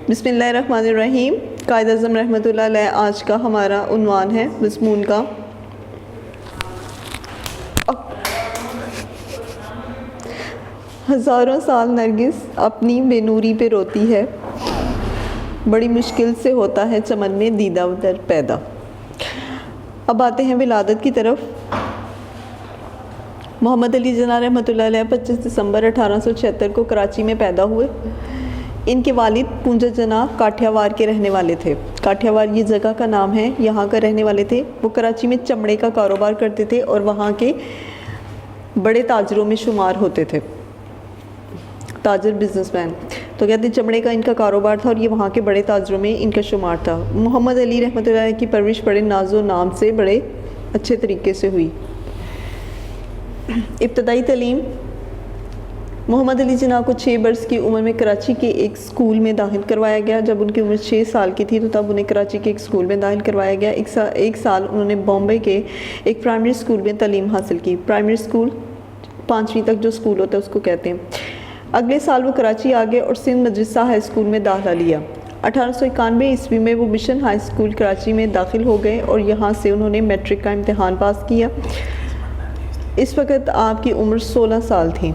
بسم اللہ الرحمن الرحیم۔ قائد اعظم رحمۃ اللہ علیہ آج کا ہمارا عنوان ہے مضمون کا ہزاروں سال نرگس اپنی بے نوری پہ روتی ہے، بڑی مشکل سے ہوتا ہے چمن میں دیدہ در پیدا۔ اب آتے ہیں ولادت کی طرف۔ محمد علی جناح رحمۃ اللہ علیہ 25 دسمبر 1876 کو کراچی میں پیدا ہوئے۔ ان کے والد پونجا جناح کاٹھیاوار کے رہنے والے تھے۔ کاٹھیاوار یہ جگہ کا نام ہے، یہاں کا رہنے والے تھے۔ وہ کراچی میں چمڑے کا کاروبار کرتے تھے اور وہاں کے بڑے تاجروں میں شمار ہوتے تھے، تاجر بزنس مین۔ تو کہتے ہیں چمڑے کا ان کا کاروبار تھا اور یہ وہاں کے بڑے تاجروں میں ان کا شمار تھا۔ محمد علی رحمۃ اللہ علیہ کی پرورش بڑے ناز و نام سے بڑے اچھے طریقے سے ہوئی۔ ابتدائی تعلیم محمد علی جناح کو 6 برس کی عمر میں کراچی کے ایک اسکول میں داخل کروایا گیا۔ جب ان کی عمر 6 سال کی تھی تو تب انہیں کراچی کے ایک اسکول میں داخل کروایا گیا۔ ایک سال انہوں نے بامبے کے ایک پرائمری اسکول میں تعلیم حاصل کی۔ پرائمری اسکول 5ویں تک جو اسکول ہوتا ہے اس کو کہتے ہیں۔ اگلے سال وہ کراچی آ گئے اور سندھ مدرسہ ہائی اسکول میں داخلہ لیا۔ 1891 عیسوی میں وہ مشن ہائی اسکول کراچی میں داخل ہو گئے اور یہاں سے انہوں نے میٹرک کا امتحان پاس کیا۔ اس وقت آپ کی عمر 16 سال تھی۔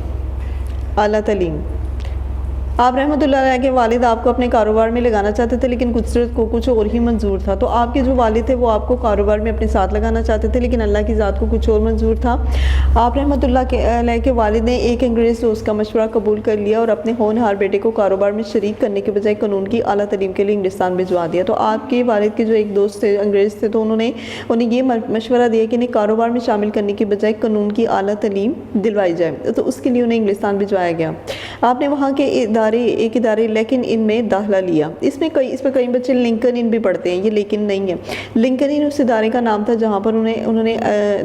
اعلیٰ تعلیم آپ رحمۃ اللہ علیہ کے والد آپ کو اپنے کاروبار میں لگانا چاہتے تھے، لیکن قدرت کو کچھ اور ہی منظور تھا۔ تو آپ کے جو والد تھے وہ آپ کو کاروبار میں اپنے ساتھ لگانا چاہتے تھے، لیکن اللہ کی ذات کو کچھ اور منظور تھا۔ آپ رحمۃ اللہ علیہ کے والد نے ایک انگریز دوست کا مشورہ قبول کر لیا اور اپنے ہونہار بیٹے کو کاروبار میں شریک کرنے کے بجائے قانون کی اعلیٰ تعلیم کے لیے انگلستان بھجوا دیا۔ تو آپ کے والد کے جو ایک دوست تھے انگریز تھے، تو انہیں یہ مشورہ دیا کہ انہیں کاروبار میں شامل کرنے کے بجائے قانون کی اعلیٰ تعلیم دلوائی جائے، تو اس کے لیے انہیں انگلستان بھجوایا گیا۔ آپ نے وہاں کے ایک ادارے لیکن ان میں داخلہ لیا۔ اس میں کئی بچے لنکن ان بھی پڑھتے ہیں، یہ لیکن نہیں ہے۔ لنکن ان اس ادارے کا نام تھا جہاں پر انہوں نے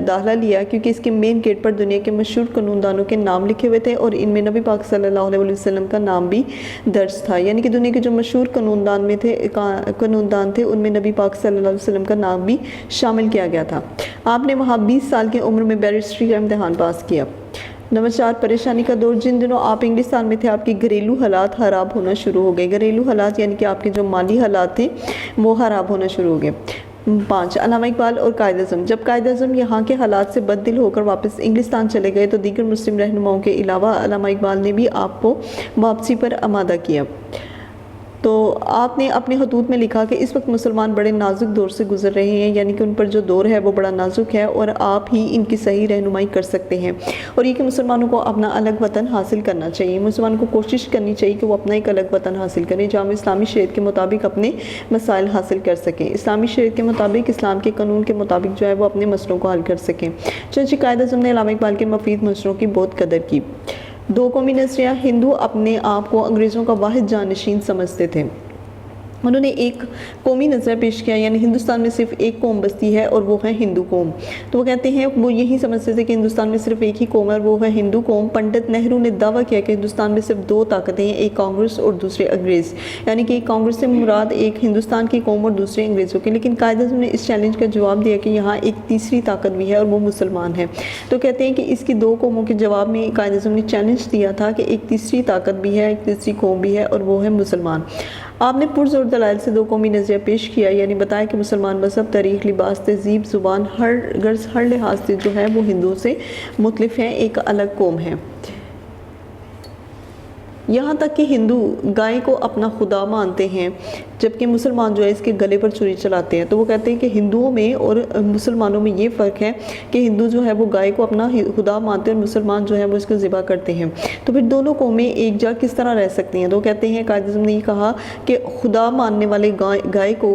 داخلہ لیا، کیونکہ اس کے مین گیٹ پر دنیا کے مشہور قانون دانوں کے نام لکھے ہوئے تھے اور ان میں نبی پاک صلی اللہ علیہ وسلم کا نام بھی درج تھا، یعنی کہ دنیا کے جو مشہور قانون دان تھے ان میں نبی پاک صلی اللہ علیہ وسلم کا نام بھی شامل کیا گیا تھا۔ آپ نے وہاں 20 سال کی عمر میں بیرسٹری کا امتحان پاس کیا۔ نمبر 4 پریشانی کا دور جن دنوں آپ انگلستان میں تھے آپ کی گھریلو حالات خراب ہونا شروع ہو گئے۔ گھریلو حالات یعنی کہ آپ کے جو مالی حالات تھے وہ خراب ہونا شروع ہو گئے۔ 5 علامہ اقبال اور قائد اعظم جب قائد اعظم یہاں کے حالات سے بد دل ہو کر واپس انگلستان چلے گئے تو دیگر مسلم رہنماؤں کے علاوہ علامہ اقبال نے بھی آپ کو واپسی پر آمادہ کیا۔ تو آپ نے اپنے خطوط میں لکھا کہ اس وقت مسلمان بڑے نازک دور سے گزر رہے ہیں، یعنی کہ ان پر جو دور ہے وہ بڑا نازک ہے اور آپ ہی ان کی صحیح رہنمائی کر سکتے ہیں، اور یہ کہ مسلمانوں کو اپنا الگ وطن حاصل کرنا چاہیے۔ مسلمانوں کو کوشش کرنی چاہیے کہ وہ اپنا ایک الگ وطن حاصل کریں جہاں وہ اسلامی شریعت کے مطابق اپنے مسائل حاصل کر سکیں، اسلامی شریعت کے مطابق، اسلام کے قانون کے مطابق جو ہے وہ اپنے مسئلوں کو حل کر سکیں۔ چنانچہ قائد اعظم نے علامہ اقبال کے مفید مشوروں کی بہت قدر کی۔ 2 قومی نظریہ ہندو اپنے آپ کو انگریزوں کا واحد جانشین سمجھتے تھے۔ انہوں نے ایک قومی نظریہ پیش کیا، یعنی ہندوستان میں صرف ایک قوم بستی ہے اور وہ ہے ہندو قوم۔ تو وہ کہتے ہیں وہ یہی سمجھتے تھے کہ ہندوستان میں صرف ایک ہی قوم ہے اور وہ ہے ہندو قوم۔ پنڈت نہرو نے دعویٰ کیا کہ ہندوستان میں صرف 2 طاقتیں ہیں، ایک کانگریس اور دوسرے انگریز، یعنی کہ ایک کانگریس سے مراد ایک ہندوستان کی قوم اور دوسرے انگریزوں کی۔ لیکن قائد اعظم نے اس چیلنج کا جواب دیا کہ یہاں ایک تیسری طاقت بھی ہے اور وہ مسلمان ہے۔ تو کہتے ہیں کہ اس کی 2 قوموں کے جواب میں قائد اعظم نے چیلنج دیا تھا کہ ایک تیسری طاقت بھی ہے، ایک تیسری قوم بھی ہے اور وہ ہے مسلمان۔ آپ نے پرزور دلائل سے 2 قومی نظریہ پیش کیا، یعنی بتایا کہ مسلمان مذہب، تاریخ، لباس، تہذیب، زبان، ہر لحاظ سے جو ہے وہ ہندوؤں سے مختلف ہیں، ایک الگ قوم ہے۔ یہاں تک کہ ہندو گائے کو اپنا خدا مانتے ہیں جبکہ مسلمان جو ہے اس کے گلے پر چھری چلاتے ہیں۔ تو وہ کہتے ہیں کہ ہندوؤں میں اور مسلمانوں میں یہ فرق ہے کہ ہندو جو ہے وہ گائے کو اپنا خدا مانتے ہیں اور مسلمان جو ہے وہ اس کو ذبح کرتے ہیں۔ تو پھر دونوں قومیں ایک جگہ کس طرح رہ سکتی ہیں؟ تو کہتے ہیں قائد اعظم نے یہ کہا کہ خدا ماننے والے گائے کو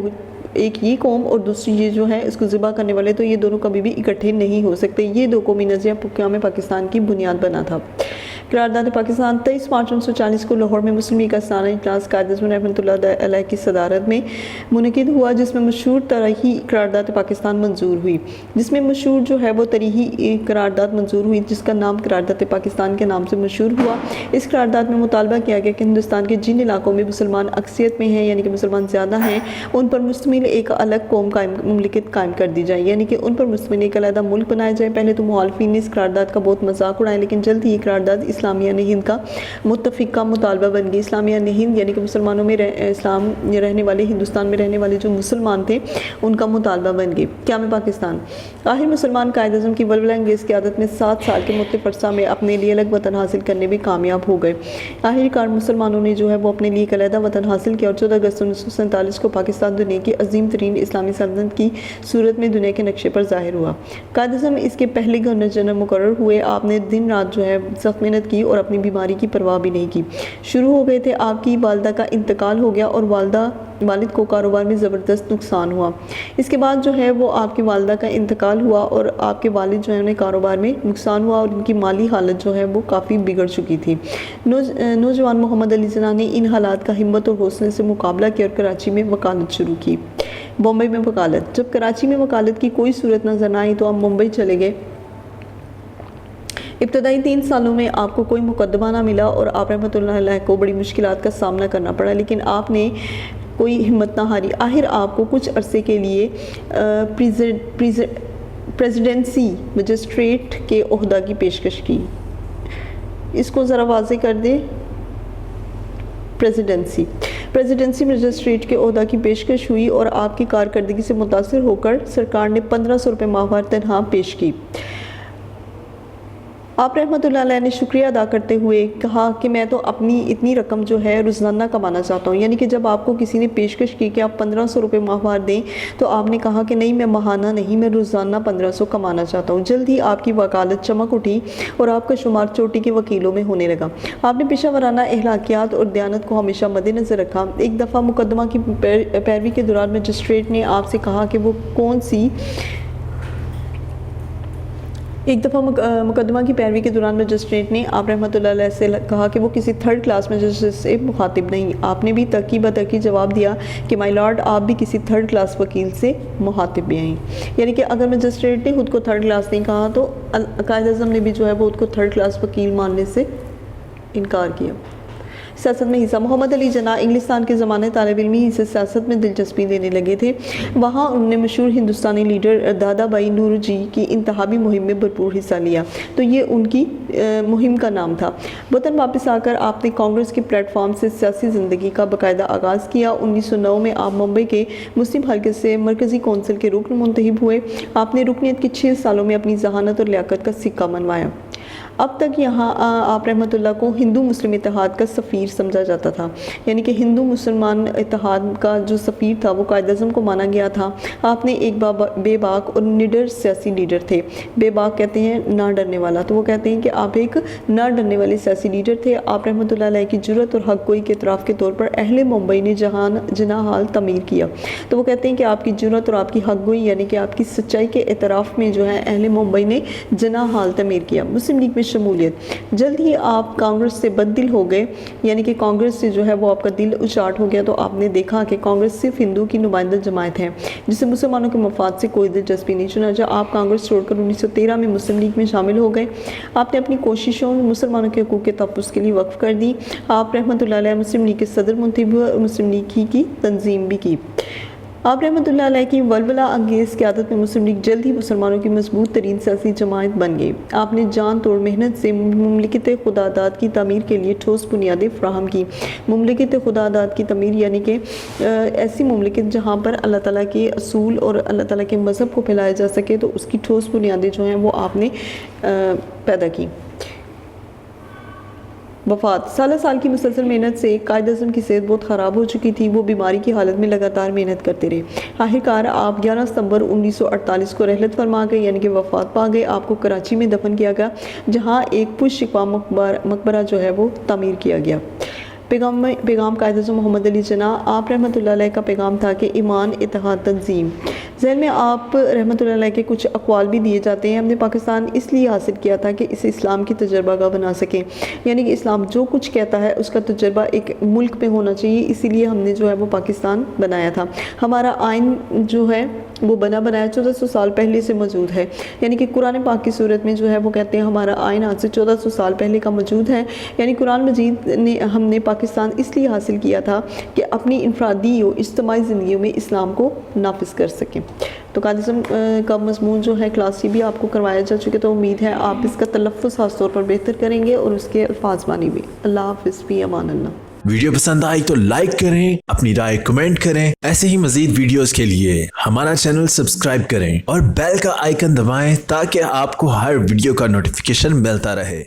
ایک یہ قوم اور دوسری یہ جو ہے اس کو ذبح کرنے والے، تو یہ دونوں کبھی بھی اکٹھے نہیں ہو سکتے۔ یہ 2 قومی نظریہ قیام پاکستان کی بنیاد بنا تھا۔ قرارداد پاکستان 23 مارچ 1940 کو لاہور میں مسلم لیگ کا سالانہ اجلاس قائد اعظم رحمۃ اللہ علیہ کی صدارت میں منعقد ہوا، جس میں مشہور طرحی قرارداد پاکستان منظور ہوئی، جس کا نام قرارداد پاکستان کے نام سے مشہور ہوا۔ اس قرارداد میں مطالبہ کیا گیا کہ ہندوستان کے جن علاقوں میں مسلمان اکثریت میں ہیں، یعنی کہ مسلمان زیادہ ہیں، ان پر مشتمل ایک الگ قوم مملکت قائم کر دی جائے، یعنی کہ ان پر مشتمل ایک علیحدہ ملک بنایا جائے۔ پہلے تو مخالفین نے اس قرارداد کا بہت مذاق اڑایا، لیکن جلد ہی یہ قرارداد اسلامیہ نے ہند کا متفقہ مطالبہ بن گئی۔ اسلامیہ نے ہند یعنی کہ مسلمانوں میں اسلام رہنے والے، ہندوستان میں رہنے والے جو مسلمان تھے ان کا مطالبہ بن گئی۔ قیام پاکستان، آخر مسلمان قائد اعظم کی ولولہ انگیز قیادت میں 7 سال کے مختلف عرصہ میں اپنے لیے الگ وطن حاصل کرنے میں کامیاب ہو گئے۔ آخر کار مسلمانوں نے جو ہے وہ اپنے لیے ایک علیحدہ وطن حاصل کیا اور 14 اگست 1947 کو پاکستان دنیا کی عظیم ترین اسلامی سلطنت کی صورت میں دنیا کے نقشے پر ظاہر ہوا۔ قائد اعظم اس کے پہلے گورنر جنرل مقرر ہوئے۔ آپ نے دن رات جو ہے سخت محنت کی اور اپنی بیماری کی پرواہ بھی نہیں کی۔ شروع ہو گئے تھے، آپ کی والدہ کا انتقال ہو گیا اور والد کو کاروبار میں زبردست نقصان ہوا۔ اس کے بعد جو ہے وہ آپ کی والدہ کا انتقال ہوا اور آپ کے والد جو ہے انہیں کاروبار میں نقصان ہوا اور ان کی مالی حالت جو ہے وہ کافی بگڑ چکی تھی۔ نوجوان محمد علی جناح نے ان حالات کا ہمت اور حوصلے سے مقابلہ کیا اور کراچی میں وکالت شروع کی۔ بمبئی میں وکالت، جب کراچی میں وکالت کی کوئی صورت نظر نہ آئی تو آپ ممبئی چلے گئے۔ ابتدائی 3 سالوں میں آپ کو کوئی مقدمہ نہ ملا اور آپ رحمۃ اللہ علیہ کو بڑی مشکلات کا سامنا کرنا پڑا، لیکن آپ نے کوئی ہمت نہ ہاری۔ آخر آپ کو کچھ عرصے کے لیے پریزیڈنسی مجسٹریٹ کے عہدہ کی پیشکش کی۔ اس کو ذرا واضح کر دیں۔ پریزیڈنسی مجسٹریٹ کے عہدہ کی پیشکش ہوئی اور آپ کی کارکردگی سے متاثر ہو کر سرکار نے 1500 روپے ماہوار تنخواہ پیش کی۔ آپ رحمۃ اللہ علیہ نے شکریہ ادا کرتے ہوئے کہا کہ میں تو اپنی اتنی رقم جو ہے روزانہ کمانا چاہتا ہوں، یعنی کہ جب آپ کو کسی نے پیشکش کی کہ آپ 1500 روپے ماہوار دیں تو آپ نے کہا کہ نہیں، میں ماہانہ نہیں، میں روزانہ 1500 کمانا چاہتا ہوں۔ جلد ہی آپ کی وکالت چمک اٹھی اور آپ کا شمار چوٹی کے وکیلوں میں ہونے لگا۔ آپ نے پیشہ ورانہ اخلاقیات اور دیانت کو ہمیشہ مد نظر رکھا۔ ایک دفعہ مقدمہ کی پیروی کے دوران مجسٹریٹ نے آپ سے کہا کہ وہ مقدمہ کی پیروی کے دوران مجسٹریٹ نے آپ رحمۃ اللہ علیہ سے کہا کہ وہ کسی 3rd کلاس مجسٹریٹ سے مخاطب نہیں۔ آپ نے بھی ترقی بترقی جواب دیا کہ مائی لارڈ، آپ بھی کسی 3rd کلاس وکیل سے مخاطب بھی ہیں۔ یعنی کہ اگر مجسٹریٹ نے خود کو 3rd کلاس نہیں کہا تو قائد اعظم نے بھی جو ہے وہ خود کو 3rd کلاس وکیل ماننے سے انکار کیا۔ سیاست میں حصہ، محمد علی جناح انگلستان کے زمانے طالب علمی سے سیاست میں دلچسپی لینے لگے تھے۔ وہاں انہوں نے مشہور ہندوستانی لیڈر دادا بھائی نوروجی کی انتخابی مہم میں بھرپور حصہ لیا، تو یہ ان کی مہم کا نام تھا۔ وطن واپس آ کر آپ نے کانگریس کے پلیٹ فارم سے سیاسی زندگی کا باقاعدہ آغاز کیا۔ 1909 میں آپ ممبئی کے مسلم حلقے سے مرکزی کونسل کے رکن منتخب ہوئے۔ آپ نے رکنیت کے 6 سالوں میں اپنی ذہانت اور لیاقت کا سکہ منوایا۔ اب تک یہاں آپ رحمۃ اللہ کو ہندو مسلم اتحاد کا سفیر سمجھا جاتا تھا، یعنی کہ ہندو مسلمان اتحاد کا جو سفیر تھا وہ قائد اعظم کو مانا گیا تھا۔ آپ نے ایک بے باک اور نڈر سیاسی لیڈر تھے۔ بے باک کہتے ہیں نہ ڈرنے والا، تو وہ کہتے ہیں کہ آپ ایک نہ ڈرنے والے سیاسی لیڈر تھے۔ آپ رحمۃ اللہ علیہ کی جرأت اور حق گوئی کے اعتراف کے طور پر اہل ممبئی نے جناح ہال تعمیر کیا، تو وہ کہتے ہیں کہ آپ کی جرأت اور آپ کی حق گوئی یعنی کہ آپ کی سچائی کے اعتراف میں جو ہے اہل ممبئی نے جناح ہال تعمیر کیا۔ مسلم لیگ میں شمولیت، جلد ہی آپ کانگریس سے بددل ہو گئے، یعنی کہ کانگریس سے جو ہے وہ آپ کا دل اچاٹ ہو گیا، تو آپ نے دیکھا کہ کانگریس صرف ہندو کی نمائندہ جماعت ہے جسے مسلمانوں کے مفاد سے کوئی دلچسپی نہیں۔ چنانچہ آپ کانگریس چھوڑ کر 1913 میں مسلم لیگ میں شامل ہو گئے۔ آپ نے اپنی کوششوں مسلمانوں کے حقوق کے تحفظ کے لیے وقف کر دی۔ آپ رحمۃ اللہ علیہ مسلم لیگ کے صدر منتخب ہوئے اور مسلم لیگ کی تنظیم بھی کی۔ آپ رحمۃ اللہ علیہ کی ولولہ انگیز قیادت میں مسلم لیگ جلد ہی مسلمانوں کی مضبوط ترین سیاسی جماعت بن گئی۔ آپ نے جان توڑ محنت سے مملکت خداداد کی تعمیر کے لیے ٹھوس بنیادیں فراہم کی۔ مملکت خداداد کی تعمیر یعنی کہ ایسی مملکت جہاں پر اللہ تعالیٰ کے اصول اور اللہ تعالیٰ کے مذہب کو پھیلایا جا سکے، تو اس کی ٹھوس بنیادیں جو ہیں وہ آپ نے پیدا کی۔ وفات، سال کی مسلسل محنت سے قائد اعظم کی صحت بہت خراب ہو چکی تھی۔ وہ بیماری کی حالت میں لگاتار محنت کرتے رہے۔ آخرکار آپ 11 ستمبر 1948 کو رحلت فرما گئے، یعنی کہ وفات پا گئے۔ آپ کو کراچی میں دفن کیا گیا، جہاں ایک پُر شکوہ مقبرہ جو ہے وہ تعمیر کیا گیا۔ پیغام قائد اعظم محمد علی جناح، آپ رحمۃ اللہ علیہ کا پیغام تھا کہ ایمان، اتحاد، تنظیم۔ ذیل میں آپ رحمۃ اللہ علیہ کے کچھ اقوال بھی دیے جاتے ہیں۔ ہم نے پاکستان اس لیے حاصل کیا تھا کہ اسے اسلام کی تجربہ گاہ بنا سکیں، یعنی کہ اسلام جو کچھ کہتا ہے اس کا تجربہ ایک ملک میں ہونا چاہیے، اسی لیے ہم نے جو ہے وہ پاکستان بنایا تھا۔ ہمارا آئین جو ہے وہ بنایا 1400 سال پہلے سے موجود ہے، یعنی کہ قرآن پاک کی صورت میں جو ہے وہ کہتے ہیں ہمارا آئین آج سے 1400 سال پہلے کا موجود ہے، یعنی قرآن مجید نے ہم نے پاکستان اس لیے حاصل کیا تھا کہ اپنی انفرادی و اجتماعی زندگیوں میں اسلام کو نافذ کر سکیں۔ تو قائداعظم کا مضمون جو ہے کلاس بھی آپ کو کروایا جا چکے، تو امید ہے آپ اس کا تلفظ خاص طور پر بہتر کریں گے اور اس کے الفاظ مانی بھی۔ اللہ حافظ، فی امان اللہ۔ ویڈیو پسند آئی تو لائک کریں، اپنی رائے کمنٹ کریں۔ ایسے ہی مزید ویڈیوز کے لیے ہمارا چینل سبسکرائب کریں اور بیل کا آئیکن دبائیں تاکہ آپ کو ہر ویڈیو کا نوٹیفیکیشن ملتا رہے۔